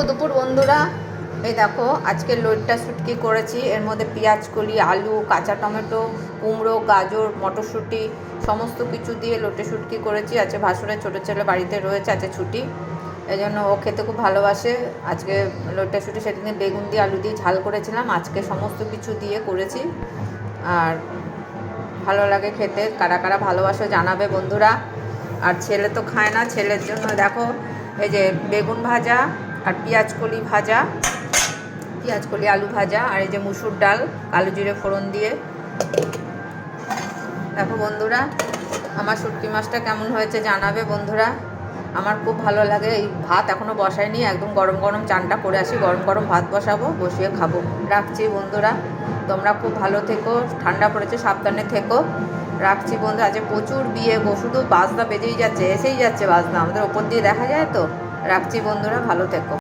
দুপুর বন্ধুরা। এই দেখো আজকে লইট্টা শুটকি করেছি। এর মধ্যে পেঁয়াজ কলি, আলু, কাঁচা টমেটো, কুমড়ো, গাজর, মটরশুঁটি সমস্ত কিছু দিয়ে লোটে শুটকি করেছি। আজকে ভাসুরের ছোটো ছেলে বাড়িতে রয়েছে, আজকে ছুটি, এই জন্য ও খেতে খুব ভালোবাসে। আজকে লইট্টা শুটকি সেদিনে বেগুন দিয়ে আলু দিয়ে ঝাল করেছিলাম, আজকে সমস্ত কিছু দিয়ে করেছি। আর ভালো লাগে খেতে, কারা কারা ভালোবাসো জানাবে বন্ধুরা। আর ছেলে তো খায় না, ছেলের জন্য দেখো এই যে বেগুন ভাজা আর পেঁয়াজ কলি ভাজা, পেঁয়াজ কলি আলু ভাজা, আর এই যে মুসুর ডাল কালো জিরে ফোড়ন দিয়ে। দেখো বন্ধুরা আমার শুটকি মাছটা কেমন হয়েছে জানাবে বন্ধুরা। আমার খুব ভালো লাগে। এই ভাত এখনও বসাইনি, একদম গরম গরম চানটা করে আসি, গরম গরম ভাত বসাবো, বসিয়ে খাবো। রাখছি বন্ধুরা, তোমরা খুব ভালো থেকো, ঠান্ডা পড়েছে সাবধানে থেকো। রাখছি বন্ধু। আজকে প্রচুর বিয়ে গো, শুধু বাজনা বেজেই যাচ্ছে, এসেই যাচ্ছে বাজনা, আমাদের ওপর দিয়ে দেখা যায় তো। রাখছি বন্ধুরা, ভালো থেকো।